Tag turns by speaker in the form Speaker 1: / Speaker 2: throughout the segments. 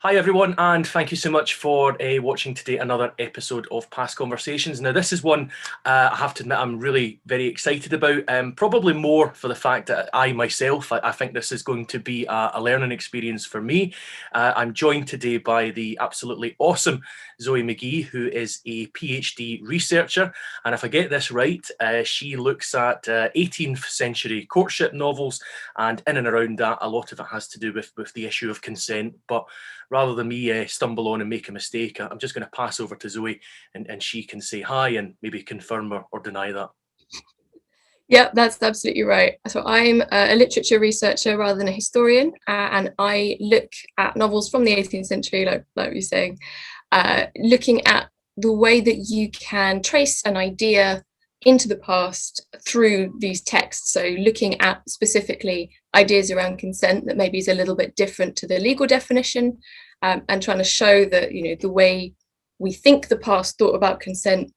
Speaker 1: Hi everyone, and thank you so much for watching today another episode of Past Conversations. Now this is one I have to admit I'm really very excited about, probably more for the fact that I myself, I think this is going to be a learning experience for me. I'm joined today by the absolutely awesome Zoë McGee, who is a PhD researcher, and if I get this right, she looks at 18th century courtship novels, and in and around that a lot of it has to do with the issue of consent. But rather than me stumble on and make a mistake, I'm just going to pass over to Zoë and she can say hi and maybe confirm or deny that.
Speaker 2: Yeah, that's absolutely right. So I'm a literature researcher rather than a historian, and I look at novels from the 18th century, like you're saying, looking at the way that you can trace an idea into the past through these texts. So looking at specifically ideas around consent that maybe is a little bit different to the legal definition, and trying to show that, you know, the way we think the past thought about consent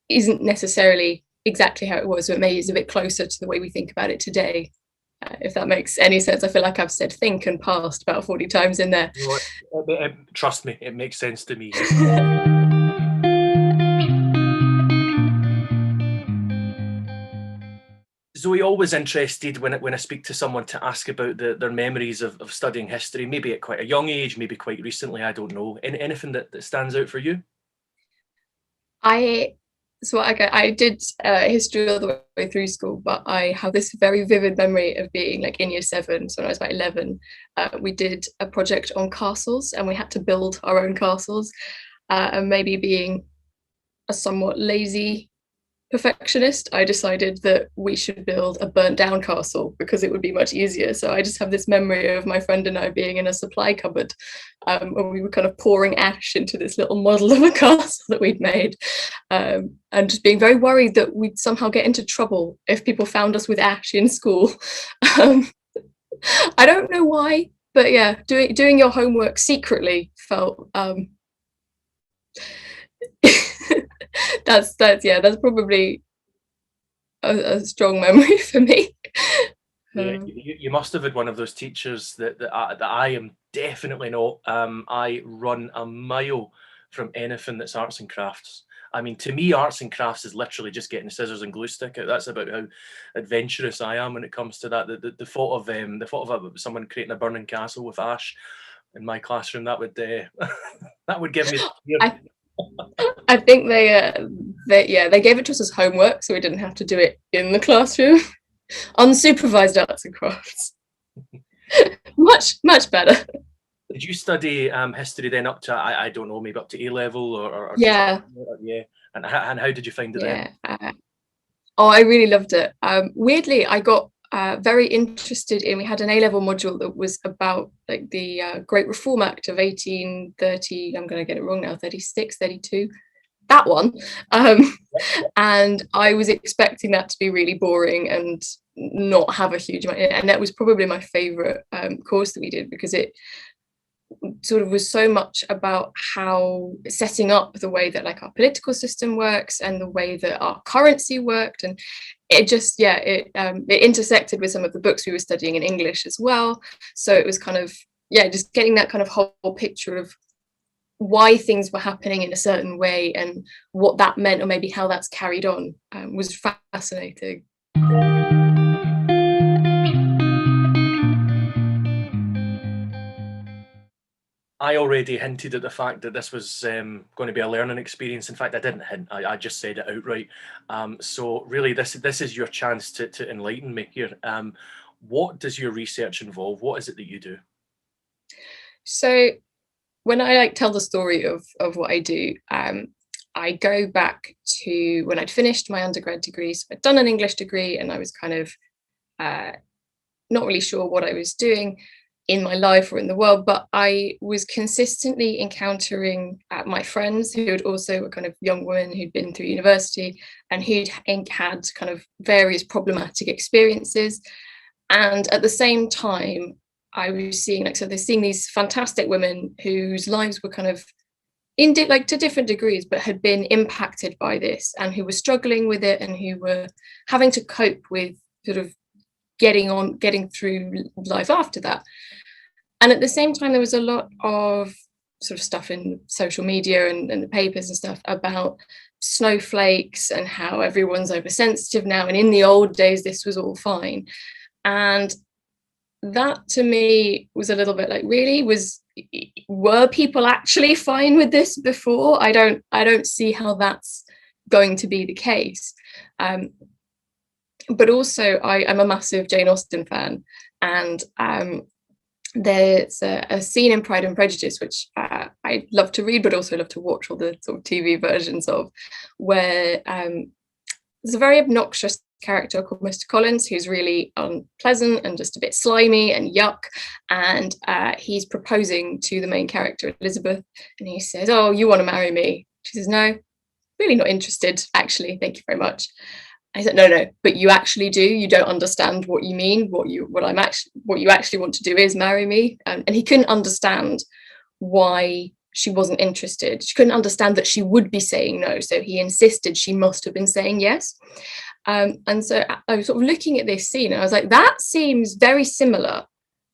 Speaker 2: isn't necessarily exactly how it was, so it maybe is a bit closer to the way we think about it today. If that makes any sense. I feel like I've said think and past about 40 times in there.
Speaker 1: You know what? Trust me, it makes sense to me. Zoe, always interested when I speak to someone to ask about their memories of studying history, maybe at quite a young age, maybe quite recently, I don't know. Anything that stands out for you?
Speaker 2: I did history all the way through school, but I have this very vivid memory of being like in year 7, so when I was about 11, we did a project on castles and we had to build our own castles, and maybe being a somewhat lazy perfectionist, I decided that we should build a burnt down castle because it would be much easier. So I just have this memory of my friend and I being in a supply cupboard, when we were kind of pouring ash into this little model of a castle that we'd made, and just being very worried that we'd somehow get into trouble if people found us with ash in school. I don't know why, but yeah, doing your homework secretly felt that's probably a strong memory for me.
Speaker 1: Yeah, you must have had one of those teachers that I am definitely not. I run a mile from anything that's arts and crafts. I mean, to me, arts and crafts is literally just getting a scissors and glue stick out. That's about how adventurous I am when it comes to that. The thought of someone creating a burning castle with ash in my classroom, that would that would give me.
Speaker 2: I think they gave it to us as homework, so we didn't have to do it in the classroom. Unsupervised arts and crafts. much better.
Speaker 1: Did you study history then up to, I don't know, maybe up to A level or
Speaker 2: yeah.
Speaker 1: Yeah. And how did you find it then?
Speaker 2: Oh, I really loved it. Weirdly, I got very interested in, we had an A-level module that was about like the Great Reform Act of 1830, I'm going to get it wrong now, 36, 32, that one. And I was expecting that to be really boring and not have a huge amount, and that was probably my favorite course that we did, because it sort of was so much about how setting up the way that like our political system works and the way that our currency worked, and it just it intersected with some of the books we were studying in English as well. So it was kind of just getting that kind of whole picture of why things were happening in a certain way and what that meant, or maybe how that's carried on, was fascinating.
Speaker 1: I already hinted at the fact that this was going to be a learning experience. In fact, I didn't hint, I just said it outright. So really, this is your chance to enlighten me here. What does your research involve? What is it that you do?
Speaker 2: So when I tell the story of what I do, I go back to when I'd finished my undergrad degree. So I'd done an English degree and I was kind of not really sure what I was doing in my life or in the world, but I was consistently encountering my friends who had also were kind of young women who'd been through university and who'd had kind of various problematic experiences. And at the same time, I was seeing they're seeing these fantastic women whose lives were kind of to different degrees, but had been impacted by this and who were struggling with it and who were having to cope with sort of getting through life after that. And at the same time, there was a lot of sort of stuff in social media and the papers and stuff about snowflakes and how everyone's oversensitive now. And in the old days, this was all fine. And that to me was a little bit like, really, were people actually fine with this before? I don't see how that's going to be the case. But also I'm a massive Jane Austen fan, and there's a scene in Pride and Prejudice, which I love to read, but also love to watch all the sort of TV versions of, where there's a very obnoxious character called Mr. Collins, who's really unpleasant and just a bit slimy and yuck. And he's proposing to the main character, Elizabeth, and he says, "Oh, you want to marry me?" She says, "No, really not interested, actually. Thank you very much." I said, "No, but you actually do. You don't understand what you mean. What you actually want to do is marry me." And he couldn't understand why she wasn't interested. She couldn't understand that she would be saying no. So he insisted she must have been saying yes. And so I was sort of looking at this scene and I was like, that seems very similar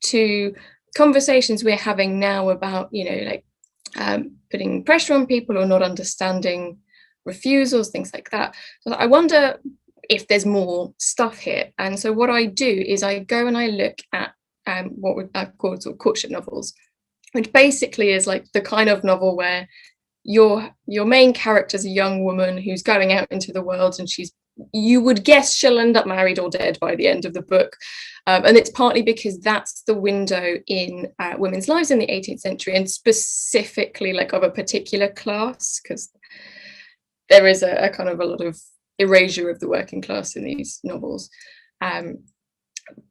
Speaker 2: to conversations we're having now about, like putting pressure on people or not understanding refusals, things like that. So I wonder if there's more stuff here. And so what I do is I go and I look at what would call sort of courtship novels, which basically is like the kind of novel where your main character is a young woman who's going out into the world, and you would guess she'll end up married or dead by the end of the book. And it's partly because that's the window in women's lives in the 18th century, and specifically like of a particular class, because there is a kind of a lot of erasure of the working class in these novels.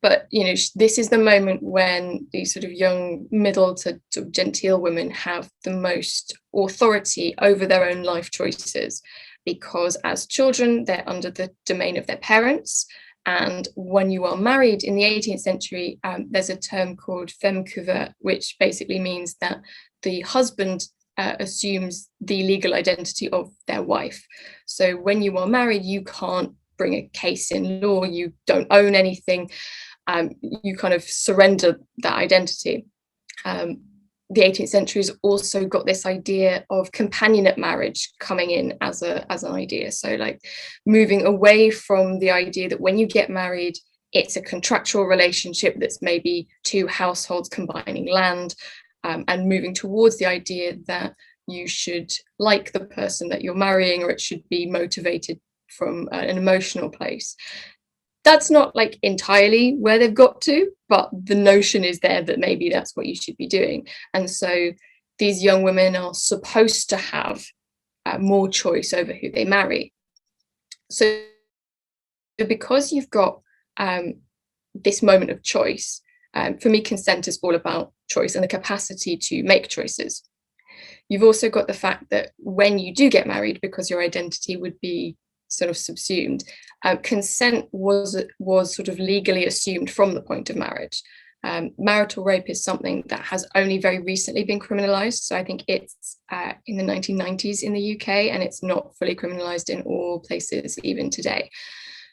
Speaker 2: But this is the moment when these sort of young middle to sort of genteel women have the most authority over their own life choices, because as children they're under the domain of their parents, and when you are married in the 18th century, there's a term called femme couverte, which basically means that the husband assumes the legal identity of their wife. So when you are married, you can't bring a case in law, you don't own anything, you kind of surrender that identity. The 18th century has also got this idea of companionate marriage coming in as an idea. So like moving away from the idea that when you get married, it's a contractual relationship that's maybe two households combining land, and moving towards the idea that you should like the person that you're marrying, or it should be motivated from an emotional place. That's not like entirely where they've got to, but the notion is there that maybe that's what you should be doing. And so these young women are supposed to have more choice over who they marry. So because you've got this moment of choice, for me, consent is all about choice and the capacity to make choices. You've also got the fact that when you do get married, because your identity would be sort of subsumed, consent was sort of legally assumed from the point of marriage. Marital rape is something that has only very recently been criminalized. So I think it's in the 1990s in the UK, and it's not fully criminalized in all places even today.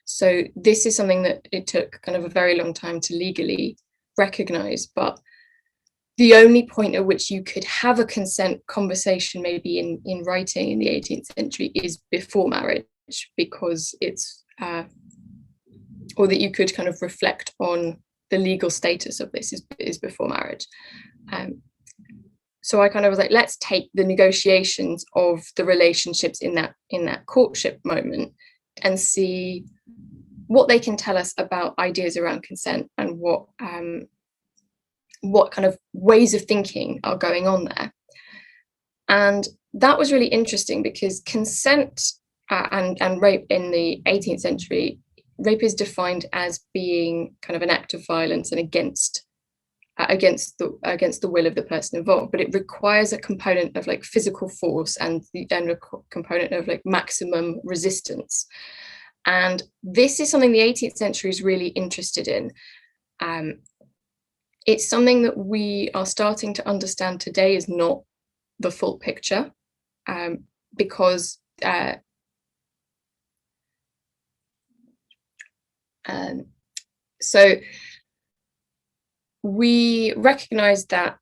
Speaker 2: So this is something that it took kind of a very long time to legally recognize. But the only point at which you could have a consent conversation, maybe in writing in the 18th century, is before marriage, because it's or that you could kind of reflect on the legal status of this is before marriage. So I kind of was like, let's take the negotiations of the relationships in that courtship moment and see what they can tell us about ideas around consent, and what kind of ways of thinking are going on there. And that was really interesting, because consent and rape in the 18th century, rape is defined as being kind of an act of violence and against the will of the person involved, but it requires a component of like physical force and a component of like maximum resistance. And this is something the 18th century is really interested in. It's something that we are starting to understand today is not the full picture, because so we recognise that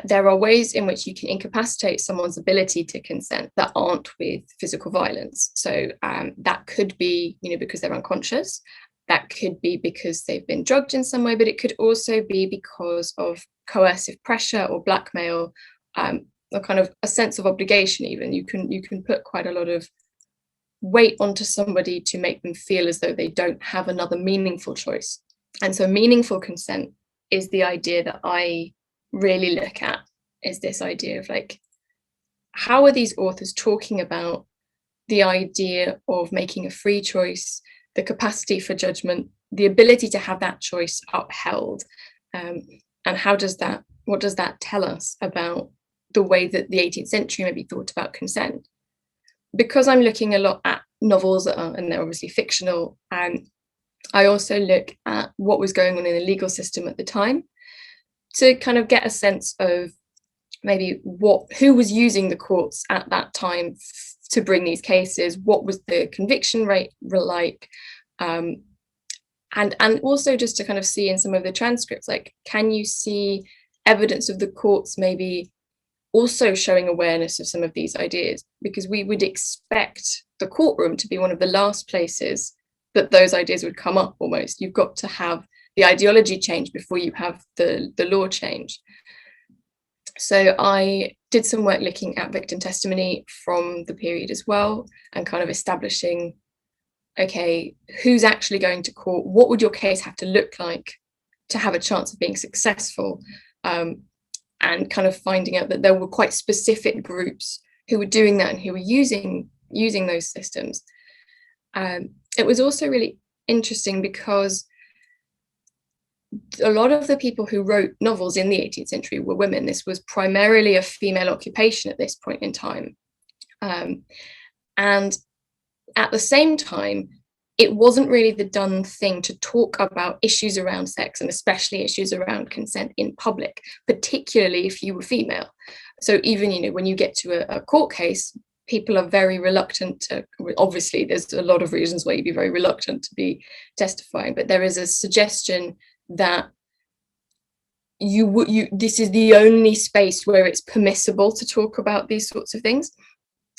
Speaker 2: there are ways in which you can incapacitate someone's ability to consent that aren't with physical violence. So that could be, because they're unconscious. That could be because they've been drugged in some way, but it could also be because of coercive pressure or blackmail, or kind of a sense of obligation. Even you can put quite a lot of weight onto somebody to make them feel as though they don't have another meaningful choice. And so meaningful consent is the idea that I really look at, is this idea of like, how are these authors talking about the idea of making a free choice, the capacity for judgment, the ability to have that choice upheld, and what does that tell us about the way that the 18th century maybe thought about consent? Because I'm looking a lot at novels and they're obviously fictional, I also look at what was going on in the legal system at the time to kind of get a sense of maybe who was using the courts at that time to bring these cases, what was the conviction rate like, and also just to kind of see in some of the transcripts, like, can you see evidence of the courts maybe also showing awareness of some of these ideas? Because we would expect the courtroom to be one of the last places that those ideas would come up almost. You've got to have the ideology change before you have the law change. So I did some work looking at victim testimony from the period as well, and kind of establishing, okay, who's actually going to court? What would your case have to look like to have a chance of being successful? And kind of finding out that there were quite specific groups who were doing that and who were using those systems. It was also really interesting because a lot of the people who wrote novels in the 18th century were women. This was primarily a female occupation at this point in time. And at the same time, it wasn't really the done thing to talk about issues around sex, and especially issues around consent in public, particularly if you were female. So even, when you get to a court case, people are very reluctant to, obviously there's a lot of reasons why you'd be very reluctant to be testifying, but there is a suggestion that this is the only space where it's permissible to talk about these sorts of things.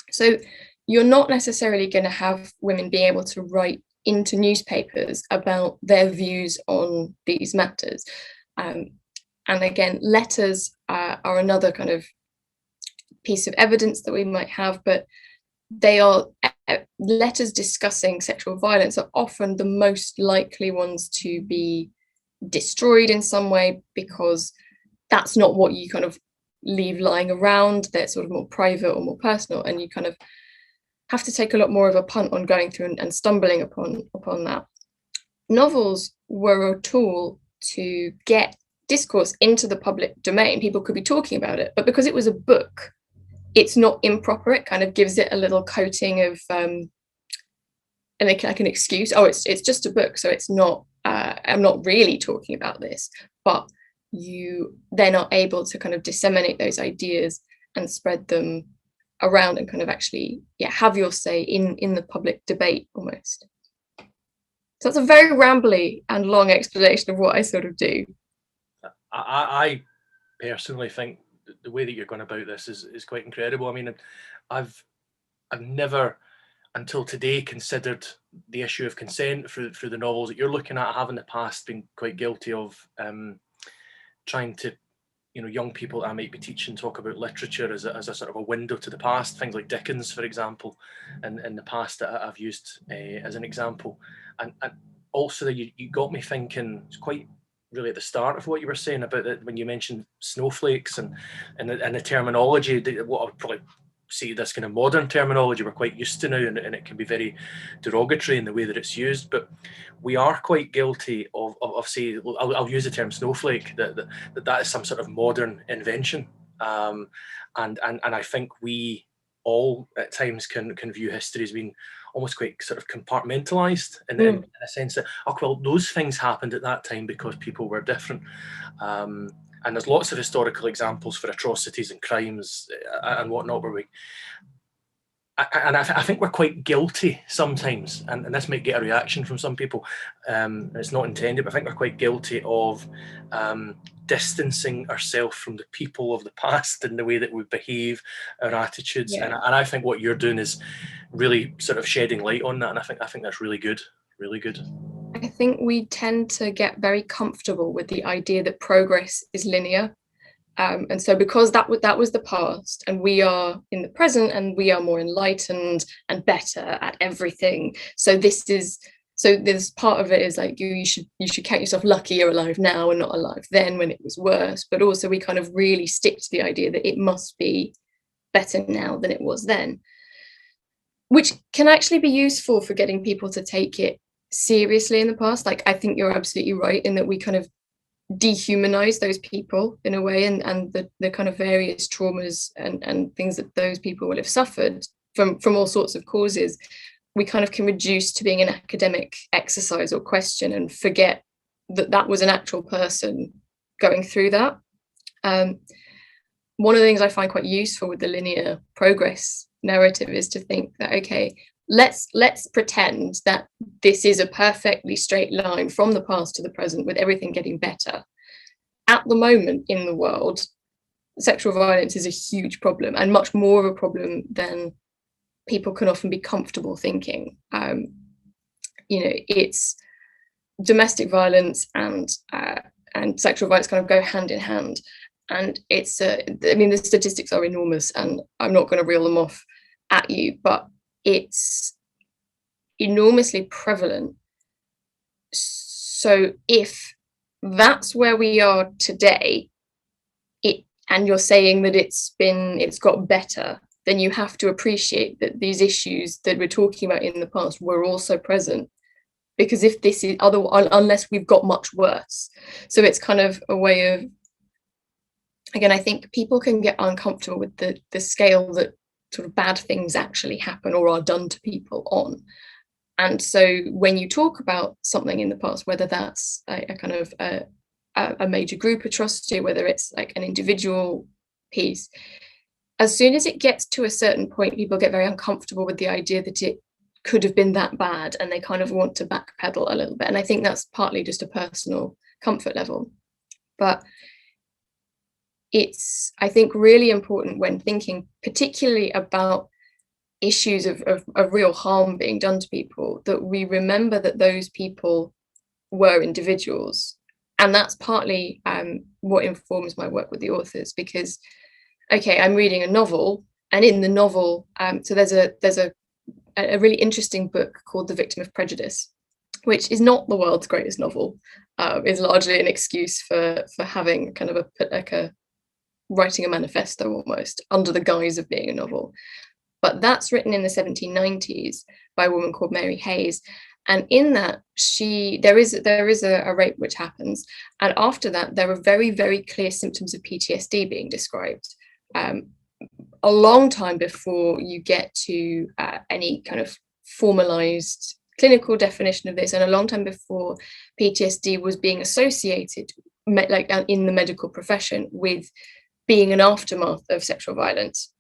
Speaker 2: So you're not necessarily going to have women being able to write into newspapers about their views on these matters. And again, letters are another kind of piece of evidence that we might have, but they are letters discussing sexual violence are often the most likely ones to be destroyed in some way, because that's not what you kind of leave lying around. They're sort of more private or more personal, and you kind of have to take a lot more of a punt on going through and stumbling upon that. Novels were a tool to get discourse into the public domain. People could be talking about it, but because it was a book, it's not improper. It kind of gives it a little coating of like an excuse. Oh, it's just a book, so it's not. I'm not really talking about this. But you then are able to kind of disseminate those ideas and spread them around, and kind of actually, have your say in the public debate almost. So it's a very rambly and long explanation of what I sort of do.
Speaker 1: I personally think the way that you're going about this is quite incredible. I mean, I've never until today considered the issue of consent through the novels that you're looking at. I have in the past been quite guilty of trying to, young people that I might be teaching talk about literature as a sort of a window to the past. Things like Dickens, for example, in the past that I've used as an example. And also you got me thinking, it's quite really at the start of what you were saying about that when you mentioned snowflakes and the terminology, what I would probably see this kind of modern terminology we're quite used to now, and it can be very derogatory in the way that it's used, but we are quite guilty of say, I'll use the term snowflake, that is some sort of modern invention, and I think we all at times can view history as being almost quite sort of compartmentalized in a sense that, oh well, those things happened at that time because people were different. And there's lots of historical examples for atrocities and crimes and whatnot where I think we're quite guilty sometimes, and this might get a reaction from some people. It's not intended, but I think we're quite guilty of distancing ourselves from the people of the past and the way that we behave, our attitudes.
Speaker 2: Yeah.
Speaker 1: And I think what you're doing is really sort of shedding light on that, and I think that's really good, really good.
Speaker 2: I think we tend to get very comfortable with the idea that progress is linear. And so because that was the past, and we are in the present, and we are more enlightened and better at everything. So this part of it is like you should count yourself lucky you're alive now and not alive then when it was worse. But also we kind of really stick to the idea that it must be better now than it was then, which can actually be useful for getting people to take it seriously in the past. Like, I think you're absolutely right in that we kind of dehumanize those people in a way, and the kind of various traumas and things that those people will have suffered from all sorts of causes, we kind of can reduce to being an academic exercise or question and forget that that was an actual person going through that. One of the things I find quite useful with the linear progress narrative is to think that, okay, let's pretend that this is a perfectly straight line from the past to the present with everything getting better. At the moment in the world, sexual violence is a huge problem, and much more of a problem than people can often be comfortable thinking. It's domestic violence and sexual violence kind of go hand in hand. And the statistics are enormous, and I'm not going to reel them off at you, but it's enormously prevalent. So if that's where we are today, and you're saying that it's got better, then you have to appreciate that these issues that we're talking about in the past were also present, because if this is unless we've got much worse. So it's kind of a way of, again, I think people can get uncomfortable with the scale that sort of bad things actually happen or are done to people on. And so when you talk about something in the past, whether that's a kind of a major group atrocity, whether it's like an individual piece, as soon as it gets to a certain point, people get very uncomfortable with the idea that it could have been that bad, and they kind of want to backpedal a little bit. And I think that's partly just a personal comfort level. But it's, I think, really important when thinking particularly about issues of real harm being done to people, that we remember that those people were individuals. And that's partly what informs my work with the authors, because, okay, I'm reading a novel, and in the novel, so there's a really interesting book called The Victim of Prejudice, which is not the world's greatest novel. It's largely an excuse for having kind of a writing a manifesto almost under the guise of being a novel. But that's written in the 1790s by a woman called Mary Hayes. And in that, there is a rape which happens. And after that, there are very, very clear symptoms of PTSD being described. A long time before you get to any kind of formalized clinical definition of this, and a long time before PTSD was being associated, like in the medical profession, with being an aftermath of sexual violence.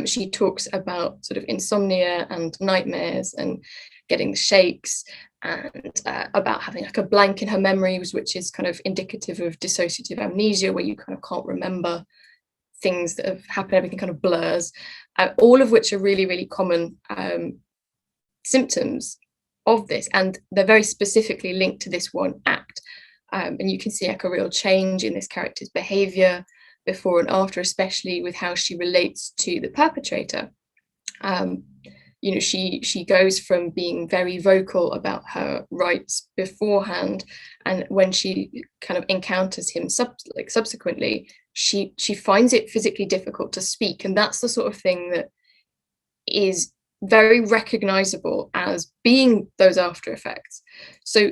Speaker 2: She talks about sort of insomnia and nightmares and getting the shakes, and about having like a blank in her memories, which is kind of indicative of dissociative amnesia, where you kind of can't remember things that have happened, everything kind of blurs, all of which are really, really common symptoms of this. And they're very specifically linked to this one act. And you can see like a real change in this character's behavior before and after, especially with how she relates to the perpetrator. She goes from being very vocal about her rights beforehand, and when she kind of encounters him subsequently, she finds it physically difficult to speak. And that's the sort of thing that is very recognizable as being those after effects. So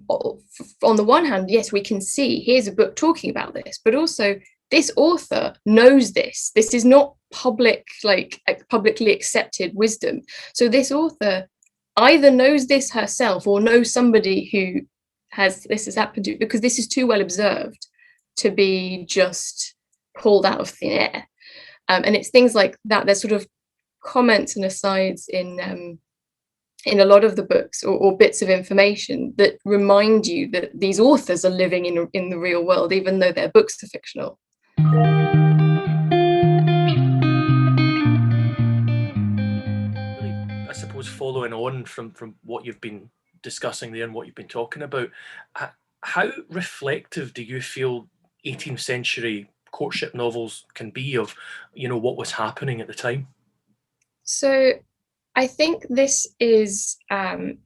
Speaker 2: on the one hand, yes, we can see here's a book talking about this, but also this author knows this. This is not publicly accepted wisdom. So this author either knows this herself or knows somebody who has happened to, because this is too well observed to be just pulled out of thin air. And it's things like that. There's sort of comments and asides in a lot of the books, or bits of information that remind you that these authors are living in the real world, even though their books are fictional.
Speaker 1: Really, I suppose following on from what you've been discussing there and what you've been talking about, how reflective do you feel 18th century courtship novels can be of, what was happening at the time?
Speaker 2: So I think this is kind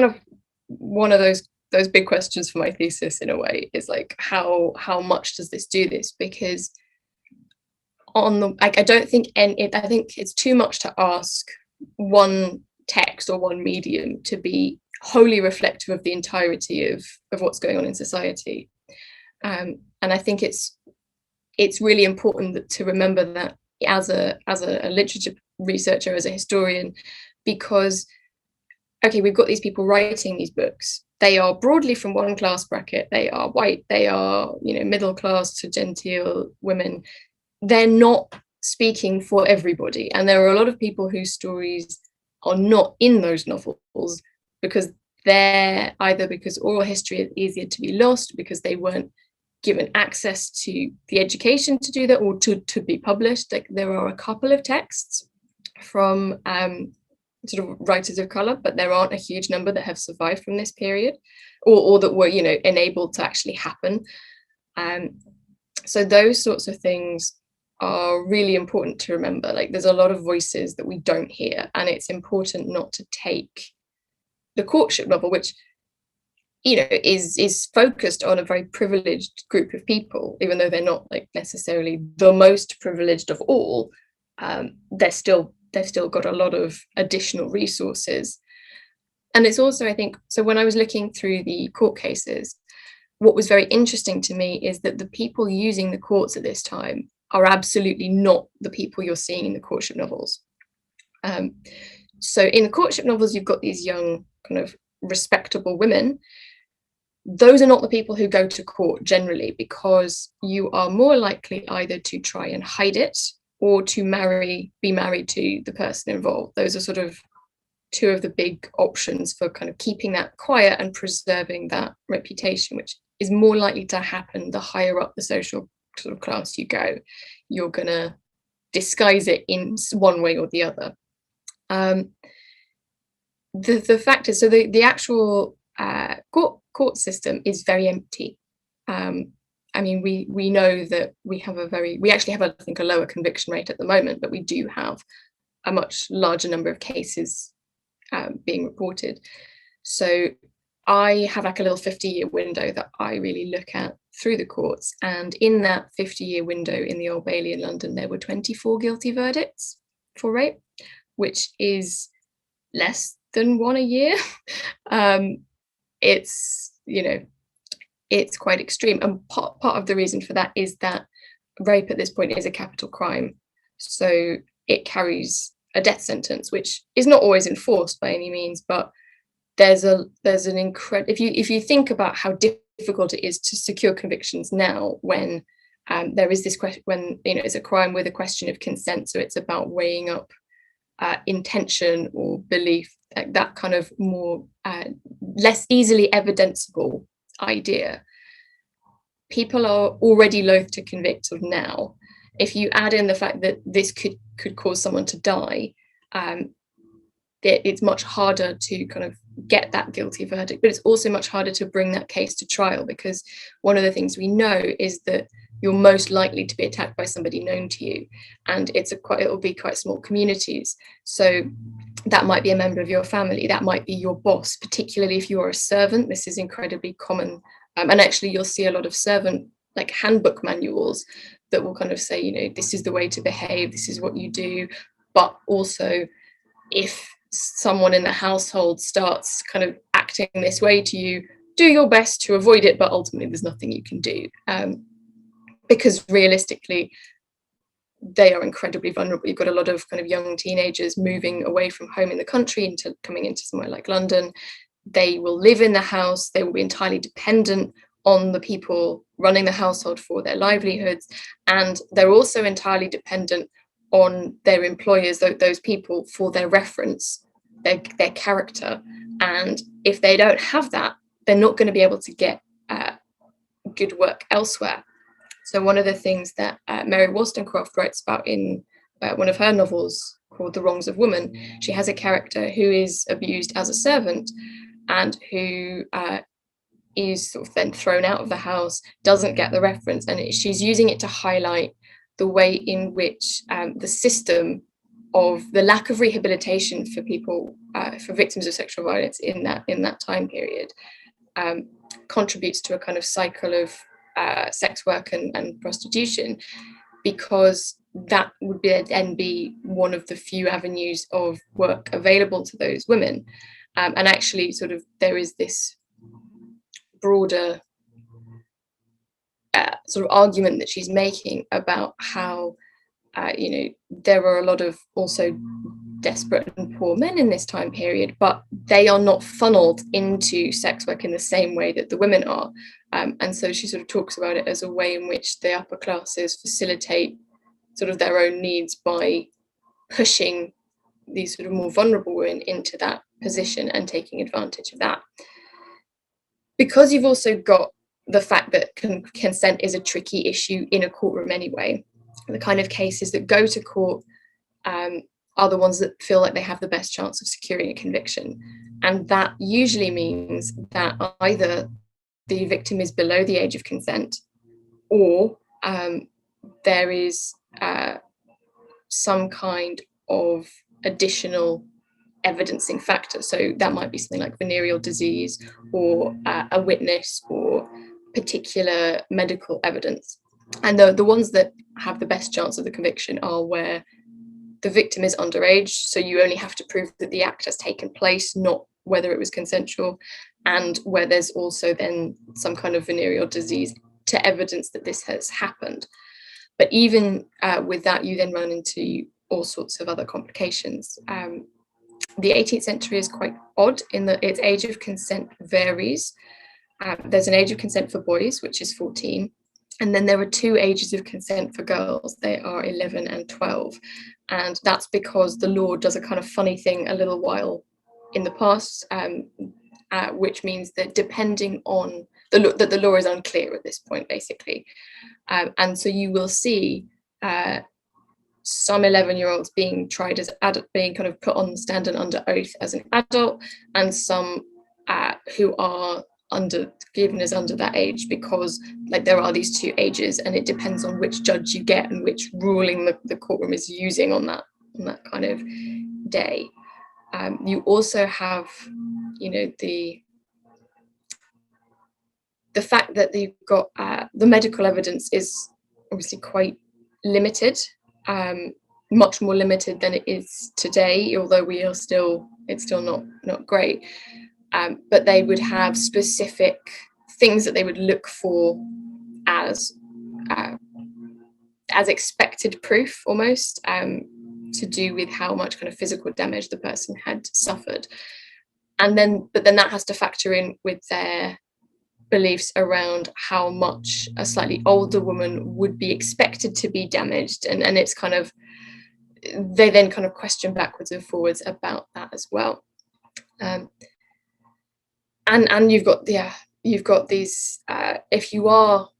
Speaker 2: of one of those big questions for my thesis, in a way, is like how much does this do this? Because I don't think I think it's too much to ask one text or one medium to be wholly reflective of the entirety of what's going on in society. And I think it's really important to remember that as a literature researcher, as a historian, because we've got these people writing these books. They are broadly from one class bracket. They are white. They are, middle class to genteel women. They're not speaking for everybody. And there are a lot of people whose stories are not in those novels because they're either because oral history is easier to be lost, because they weren't given access to the education to do that, or to be published. Like, there are a couple of texts from sort of writers of color, but there aren't a huge number that have survived from this period, or that were, enabled to actually happen. So those sorts of things are really important to remember. Like, there's a lot of voices that we don't hear, and it's important not to take the courtship novel, which is focused on a very privileged group of people, even though they're not like necessarily the most privileged of all. They've still got a lot of additional resources. And it's also, I think, so when I was looking through the court cases, what was very interesting to me is that the people using the courts at this time are absolutely not the people you're seeing in the courtship novels. So in the courtship novels, you've got these young, kind of respectable women. Those are not the people who go to court generally, because you are more likely either to try and hide it or to be married to the person involved. Those are sort of two of the big options for kind of keeping that quiet and preserving that reputation, which is more likely to happen the higher up the social sort of class you go. You're gonna disguise it in one way or the other. The fact is, so the actual court system is very empty. I mean, we know that we actually have, I think, a lower conviction rate at the moment, but we do have a much larger number of cases being reported. So I have like a little 50-year window that I really look at through the courts. And in that 50-year window in the Old Bailey in London, there were 24 guilty verdicts for rape, which is less than one a year. It's, it's quite extreme. And part of the reason for that is that rape at this point is a capital crime. So it carries a death sentence, which is not always enforced by any means, but there's an incredible, if you think about how difficult it is to secure convictions now, when there is this question, when it's a crime with a question of consent, so it's about weighing up intention or belief, like that kind of more less easily evidenceable idea. People are already loath to convict of now. If you add in the fact that this could cause someone to die, it's much harder to kind of get that guilty verdict, but it's also much harder to bring that case to trial, because one of the things we know is that you're most likely to be attacked by somebody known to you, and it'll be quite small communities. So that might be a member of your family, that might be your boss, particularly if you're a servant. This is incredibly common, and actually you'll see a lot of servant like handbook manuals that will kind of say, this is the way to behave, this is what you do. But also, if someone in the household starts kind of acting this way to you, do your best to avoid it, but ultimately there's nothing you can do, because realistically they are incredibly vulnerable. You've got a lot of kind of young teenagers moving away from home in the country into coming into somewhere like London. They will live in the house, they will be entirely dependent on the people running the household for their livelihoods, and they're also entirely dependent on their employers, those people, for their reference, their character. And if they don't have that, they're not going to be able to get good work elsewhere. So one of the things that Mary Wollstonecraft writes about in one of her novels called The Wrongs of Woman, she has a character who is abused as a servant and who is sort of then thrown out of the house, doesn't get the reference, and she's using it to highlight the way in which the system of the lack of rehabilitation for people, for victims of sexual violence in that time period, contributes to a kind of cycle of sex work and prostitution, because that would then be one of the few avenues of work available to those women. And actually, sort of, there is this broader sort of argument that she's making about how there are a lot of also desperate and poor men in this time period, but they are not funneled into sex work in the same way that the women are. And so she sort of talks about it as a way in which the upper classes facilitate sort of their own needs by pushing these sort of more vulnerable women into that position and taking advantage of that. Because you've also got the fact that consent is a tricky issue in a courtroom anyway, the kind of cases that go to court are the ones that feel like they have the best chance of securing a conviction. And that usually means that either the victim is below the age of consent, or there is some kind of additional evidencing factor. So that might be something like venereal disease, or a witness, or particular medical evidence. And the ones that have the best chance of the conviction are where the victim is underage, so you only have to prove that the act has taken place, not whether it was consensual, and where there's also then some kind of venereal disease to evidence that this has happened. But even with that, you then run into all sorts of other complications. The 18th century is quite odd in that its age of consent varies. There's an age of consent for boys, which is 14. And then there are two ages of consent for girls. They are 11 and 12. And that's because the law does a kind of funny thing a little while in the past, which means that depending on the law is unclear at this point, basically. And so you will see some 11-year-olds being tried as adult, being kind of put on the stand and under oath as an adult, and some who are given as under that age, because like there are these two ages, and it depends on which judge you get and which ruling the courtroom is using on that kind of day. You also have, the fact that you've got the medical evidence is obviously quite limited, much more limited than it is today, although it's still not great. But they would have specific things that they would look for as expected proof, almost, to do with how much kind of physical damage the person had suffered. But then that has to factor in with their beliefs around how much a slightly older woman would be expected to be damaged, and it's kind of, they then kind of question backwards and forwards about that as well. And you've got these, if you are,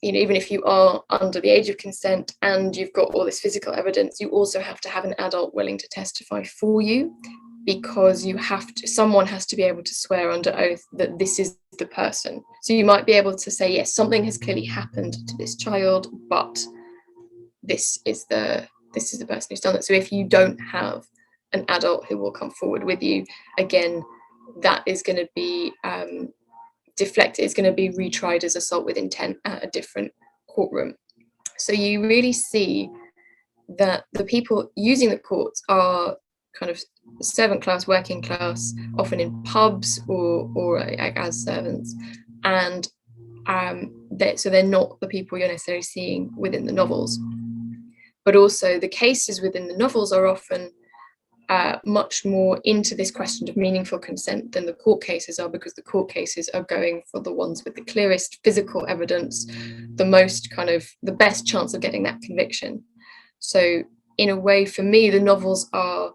Speaker 2: even if you are under the age of consent and you've got all this physical evidence, you also have to have an adult willing to testify for you, because someone has to be able to swear under oath that this is the person. So you might be able to say, yes, something has clearly happened to this child, but this is the person who's done it. So if you don't have an adult who will come forward with you, again, that is going to be deflected. It's going to be retried as assault with intent at a different courtroom. So you really see that the people using the courts are kind of servant class, working class, often in pubs or as servants, and so they're not the people you're necessarily seeing within the novels. But also the cases within the novels are often much more into this question of meaningful consent than the court cases are, because the court cases are going for the ones with the clearest physical evidence, the best chance of getting that conviction. So in a way, for me, the novels are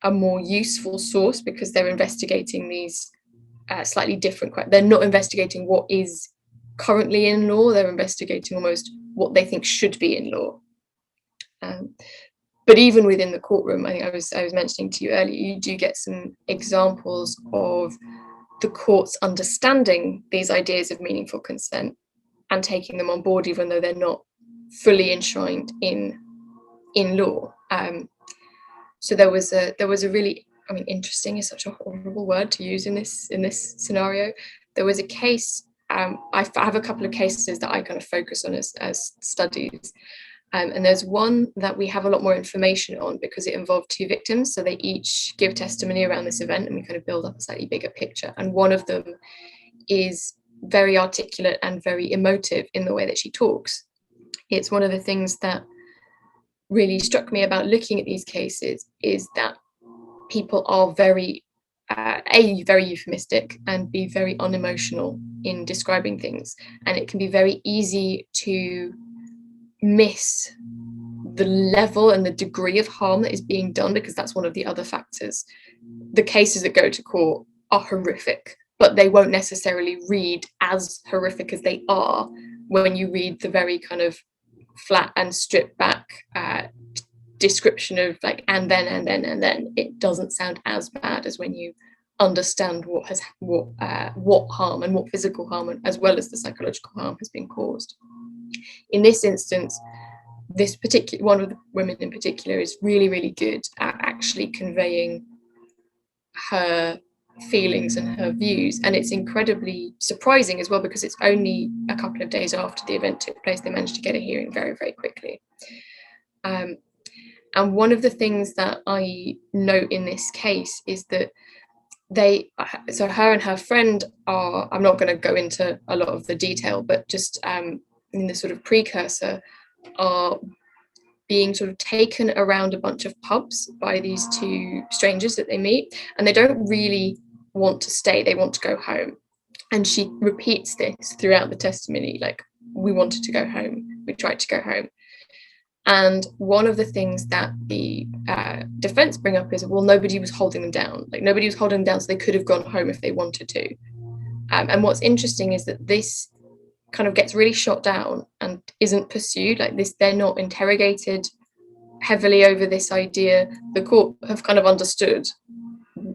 Speaker 2: a more useful source because they're investigating these slightly different. They're not investigating what is currently in law. They're investigating almost what they think should be in law. But even within the courtroom, I think I was mentioning to you earlier, you do get some examples of the courts understanding these ideas of meaningful consent and taking them on board, even though they're not fully enshrined in law. So there was a really, I mean, interesting is such a horrible word to use in this scenario. There was a case. I have a couple of cases that I kind of focus on as studies. And there's one that we have a lot more information on because it involved two victims. So they each give testimony around this event and we kind of build up a slightly bigger picture. And one of them is very articulate and very emotive in the way that she talks. It's one of the things that really struck me about looking at these cases is that people are very, very euphemistic and be very unemotional in describing things. And it can be very easy to miss the level and the degree of harm that is being done, because that's one of the other factors. The cases that go to court are horrific, but they won't necessarily read as horrific as they are when you read the very kind of flat and stripped back description of like and then. It doesn't sound as bad as when you understand what harm and what physical harm as well as the psychological harm has been caused. In this instance, this particular one of the women in particular is really, really good at actually conveying her feelings and her views, and it's incredibly surprising as well because it's only a couple of days after the event took place. They managed to get a hearing very, very quickly. And one of the things that I note in this case is that so her and her friend are, I'm not going to go into a lot of the detail, but just in the sort of precursor, are being sort of taken around a bunch of pubs by these two strangers that they meet, and they don't really want to stay, they want to go home. And she repeats this throughout the testimony, like, we wanted to go home, we tried to go home. And one of the things that the defense bring up is, well, nobody was holding them down, like nobody was holding them down, so they could have gone home if they wanted to. And what's interesting is that this kind of gets really shot down and isn't pursued. Like this, they're not interrogated heavily over this idea. The court have kind of understood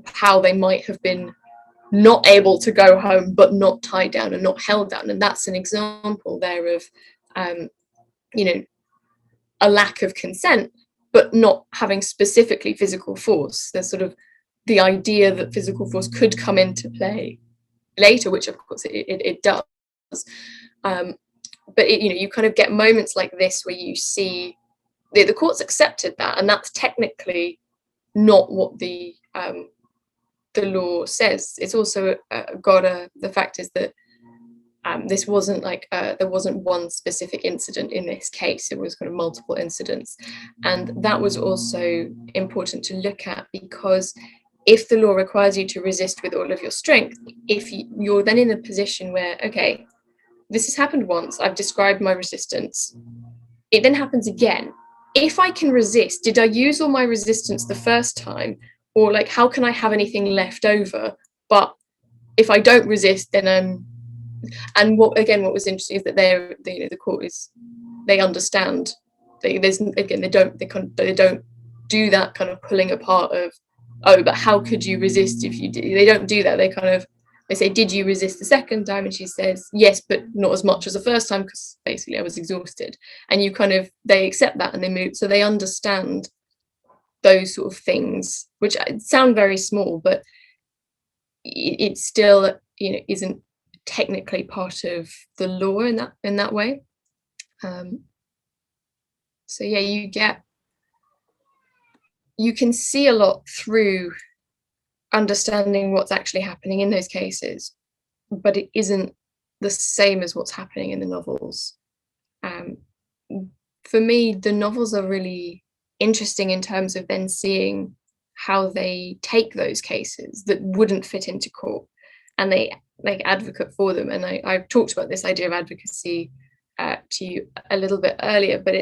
Speaker 2: how they might have been not able to go home, but not tied down and not held down. And that's an example there of, a lack of consent, but not having specifically physical force. There's sort of the idea that physical force could come into play later, which of course it does. But you kind of get moments like this where you see the courts accepted that, and that's technically not what the law says. It's also the fact is that this wasn't like there wasn't one specific incident in this case. It was kind of multiple incidents, and that was also important to look at, because if the law requires you to resist with all of your strength, if you're then in a position where, okay, this has happened once, I've described my resistance, it then happens again. If I can resist, did I use all my resistance the first time? Or like, how can I have anything left over? But if I don't resist, then and what was interesting is that the court is, they understand. They don't do that kind of pulling apart of, oh, but how could you resist if you did? They don't do that. They say, did you resist the second time? And she says, yes, but not as much as the first time, because basically I was exhausted. And they accept that and they move. So they understand those sort of things, which sound very small, but it still, isn't technically part of the law in that way. So yeah, you can see a lot through understanding what's actually happening in those cases, but it isn't the same as what's happening in the novels. For me, the novels are really interesting in terms of then seeing how they take those cases that wouldn't fit into court and they like advocate for them. And I've talked about this idea of advocacy to you a little bit earlier, but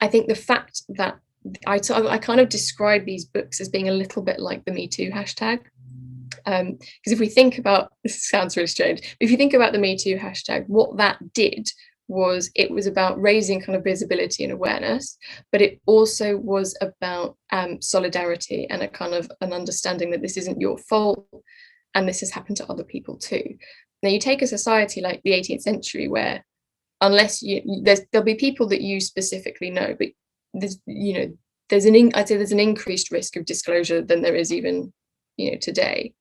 Speaker 2: I think the fact that I kind of describe these books as being a little bit like the Me Too hashtag. Because if we think about, this sounds really strange, but if you think about the Me Too hashtag, what that did was it was about raising kind of visibility and awareness, but it also was about solidarity and a kind of an understanding that this isn't your fault and this has happened to other people too. Now you take a society like the 18th century where unless there'll be people that you specifically know, but there's, I'd say there's an increased risk of disclosure than there is even, today.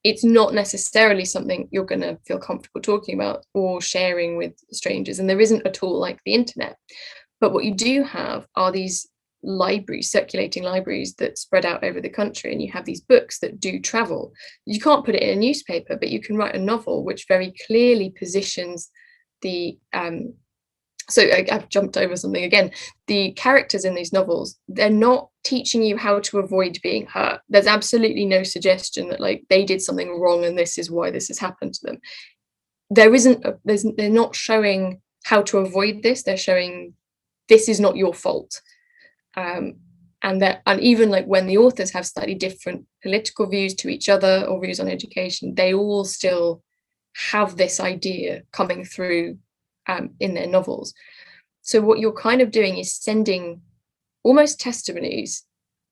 Speaker 2: It's not necessarily something you're going to feel comfortable talking about or sharing with strangers. And there isn't a tool like the internet. But what you do have are these libraries, circulating libraries that spread out over the country. And you have these books that do travel. You can't put it in a newspaper, but you can write a novel which very clearly positions the so I've jumped over something again. The characters in these novels, they're not teaching you how to avoid being hurt. There's absolutely no suggestion that like they did something wrong and this is why this has happened to them. They're not showing how to avoid this. They're showing this is not your fault. And even like when the authors have slightly different political views to each other or views on education, they all still have this idea coming through in their novels. So what you're kind of doing is sending almost testimonies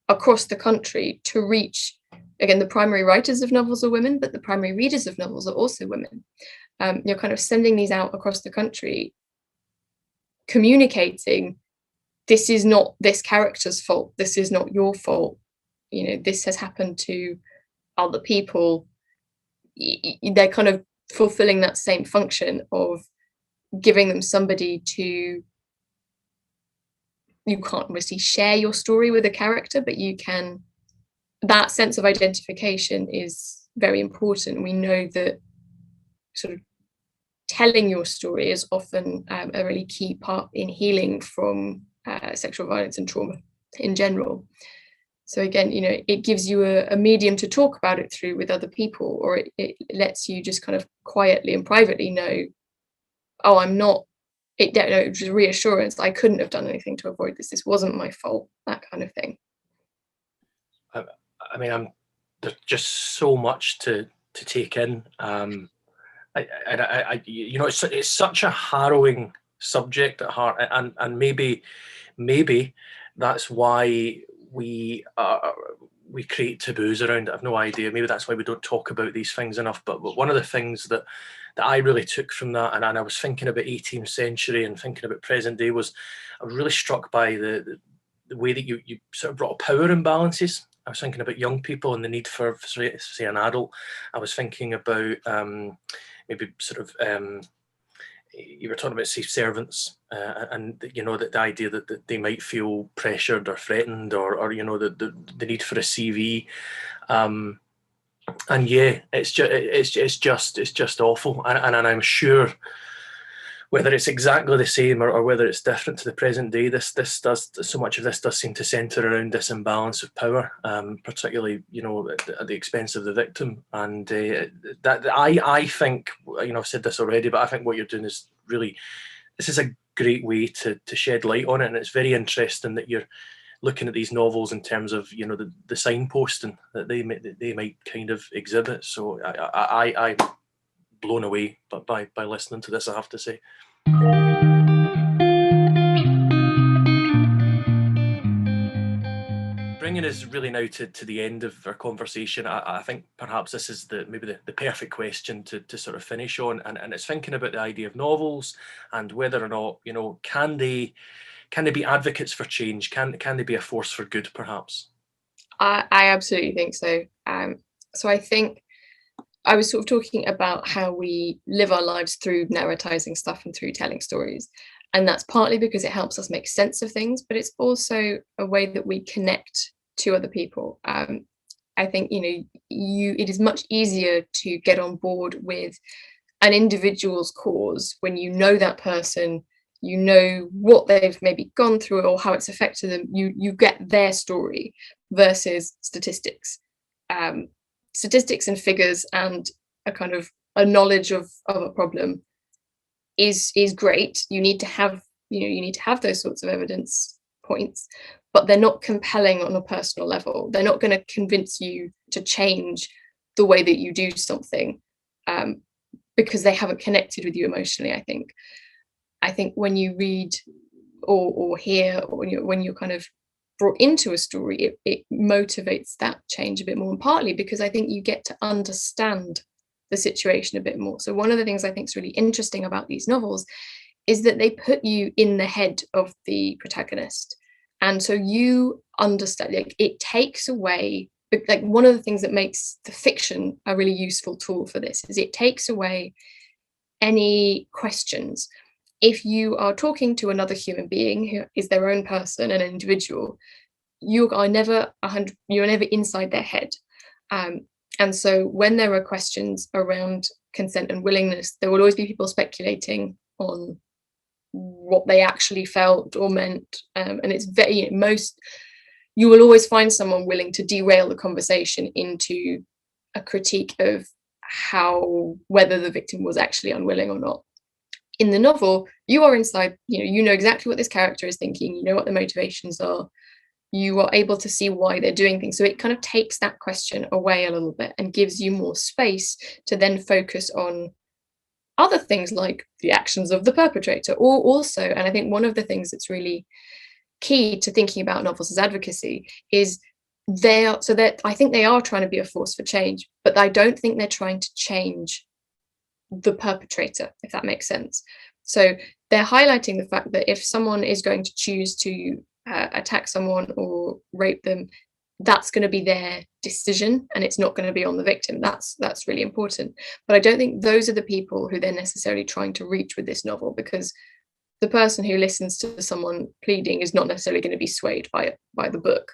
Speaker 2: across the country to reach, again, the primary writers of novels are women, but the primary readers of novels are also women. You're kind of sending these out across the country, communicating, this is not this character's fault, this is not your fault, this has happened to other people. They're kind of fulfilling that same function of giving them somebody to, you can't obviously share your story with a character, but you can, that sense of identification is very important. We know that sort of telling your story is often a really key part in healing from sexual violence and trauma in general. So again, it gives you a medium to talk about it through with other people, or it lets you just kind of quietly and privately know, oh, I'm not, it was reassurance. I couldn't have done anything to avoid this. This wasn't my fault, that kind of thing.
Speaker 1: I mean, there's just so much to take in. It's such a harrowing subject at heart, and maybe that's why we create taboos around it. I've no idea. Maybe that's why we don't talk about these things enough. But one of the things that I really took from that, and I was thinking about 18th century and thinking about present day, was I was really struck by the way that you sort of brought up power imbalances. I was thinking about young people and the need for, say, an adult. I was thinking about maybe sort of, you were talking about safe servants, and that the idea that they might feel pressured or threatened, or the need for a CV. And yeah, it's just awful, and I'm sure whether it's exactly the same or whether it's different to the present day, so much of this does seem to centre around this imbalance of power, particularly at the expense of the victim. And that I think, I've said this already, but I think what you're doing is really, this is a great way to shed light on it, and it's very interesting that you're looking at these novels in terms of the signposting that they might kind of exhibit. So I'm blown away by listening to this, I have to say. Bringing us really now to the end of our conversation, I think perhaps this is maybe the perfect question to sort of finish on, and it's thinking about the idea of novels and whether or not can they be advocates for change? Can they be a force for good, perhaps?
Speaker 2: I absolutely think so. So I think I was sort of talking about how we live our lives through narratizing stuff and through telling stories. And that's partly because it helps us make sense of things, but it's also a way that we connect to other people. I think, it is much easier to get on board with an individual's cause when you know that person, you know what they've maybe gone through or how it's affected them. You get their story versus statistics. Statistics and figures and a kind of a knowledge of a problem is great. You need to have those sorts of evidence points, but they're not compelling on a personal level. They're not going to convince you to change the way that you do something, because they haven't connected with you emotionally. I think when you read or hear, or when you're kind of brought into a story, it motivates that change a bit more, and partly because I think you get to understand the situation a bit more. So one of the things I think is really interesting about these novels is that they put you in the head of the protagonist, and so you understand, like, it takes away, like, one of the things that makes the fiction a really useful tool for this is it takes away any questions. If you are talking to another human being who is their own person, an individual, you're never inside their head. And so when there are questions around consent and willingness, there will always be people speculating on what they actually felt or meant. And it's very, you will always find someone willing to derail the conversation into a critique of whether the victim was actually unwilling or not. In the novel, you are inside, you know exactly what this character is thinking, you know what the motivations are, you are able to see why they're doing things. So it kind of takes that question away a little bit and gives you more space to then focus on other things like the actions of the perpetrator. Or also, and I think one of the things that's really key to thinking about novels as advocacy is I think they are trying to be a force for change, but I don't think they're trying to change the perpetrator, if that makes sense. So they're highlighting the fact that if someone is going to choose to attack someone or rape them, that's going to be their decision, and it's not going to be on the victim. That's really important. But I don't think those are the people who they're necessarily trying to reach with this novel, because the person who listens to someone pleading is not necessarily going to be swayed by the book.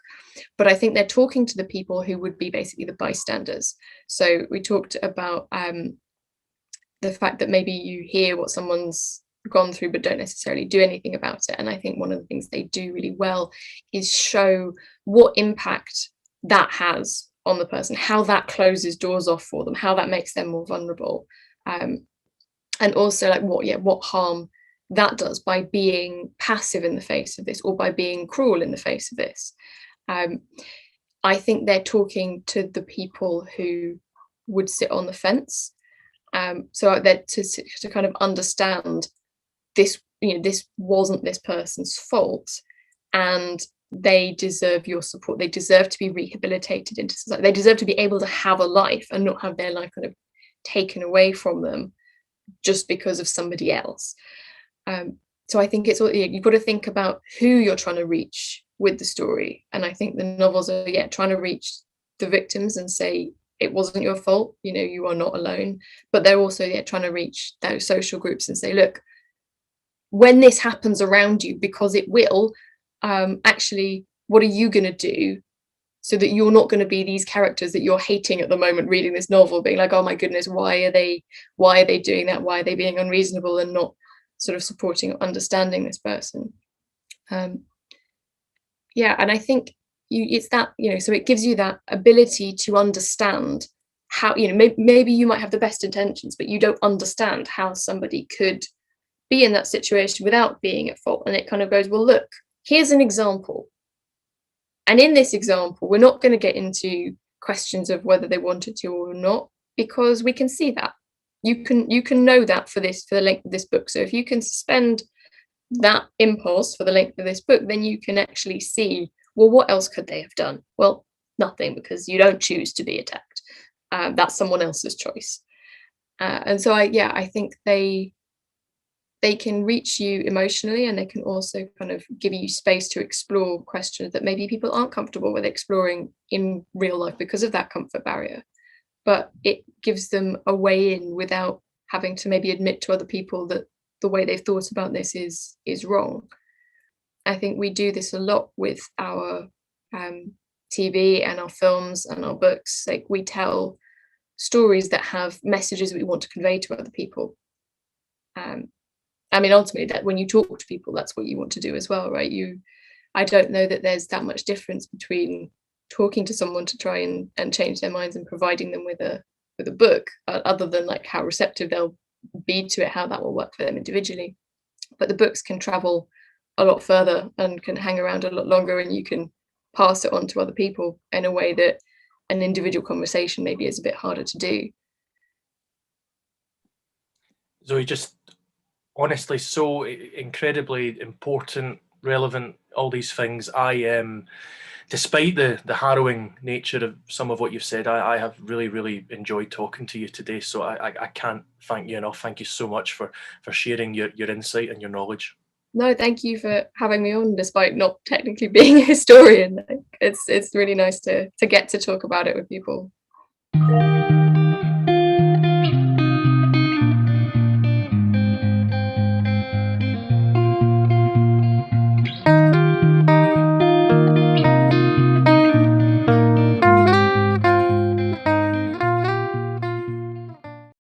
Speaker 2: But I think they're talking to the people who would be basically the bystanders. So we talked about the fact that maybe you hear what someone's gone through but don't necessarily do anything about it. And I think one of the things they do really well is show what impact that has on the person, how that closes doors off for them, how that makes them more vulnerable, and also like what harm that does by being passive in the face of this, or by being cruel in the face of this. I think they're talking to the people who would sit on the fence, so that to kind of understand this, this wasn't this person's fault, and they deserve your support. They deserve to be rehabilitated into society. They deserve to be able to have a life and not have their life kind of taken away from them just because of somebody else. So I think it's all, you've got to think about who you're trying to reach with the story. And I think the novels are trying to reach the victims and say, it wasn't your fault, you are not alone. But they're also trying to reach those social groups and say, look, when this happens around you, because it will, actually, what are you going to do so that you're not going to be these characters that you're hating at the moment reading this novel, being like, oh my goodness, why are they doing that? Why are they being unreasonable and not sort of supporting or understanding this person? And I think it's that, so it gives you that ability to understand how, maybe you might have the best intentions, but you don't understand how somebody could be in that situation without being at fault. And it kind of goes, well, look, here's an example. And in this example, we're not going to get into questions of whether they wanted to or not, because we can see that. You can know that for the length of this book. So if you can suspend that impulse for the length of this book, then you can actually see, well, what else could they have done? Well, nothing, because you don't choose to be attacked. That's someone else's choice. And so I think they can reach you emotionally, and they can also kind of give you space to explore questions that maybe people aren't comfortable with exploring in real life because of that comfort barrier. But it gives them a way in without having to maybe admit to other people that the way they've thought about this is wrong. I think we do this a lot with our TV and our films and our books. Like, we tell stories that have messages that we want to convey to other people. Ultimately, that when you talk to people, that's what you want to do as well, right? I don't know that there's that much difference between talking to someone to try and change their minds and providing them with a book, other than like how receptive they'll be to it, how that will work for them individually. But the books can travel a lot further and can hang around a lot longer, and you can pass it on to other people in a way that an individual conversation maybe is a bit harder to do.
Speaker 1: Zoe, just honestly, so incredibly important, relevant, all these things. Despite the harrowing nature of some of what you've said, I have really enjoyed talking to you today. So I can't thank you enough. Thank you so much for sharing your insight and your knowledge.
Speaker 2: No, thank you for having me on, despite not technically being a historian. It's really nice to get to talk about it with people.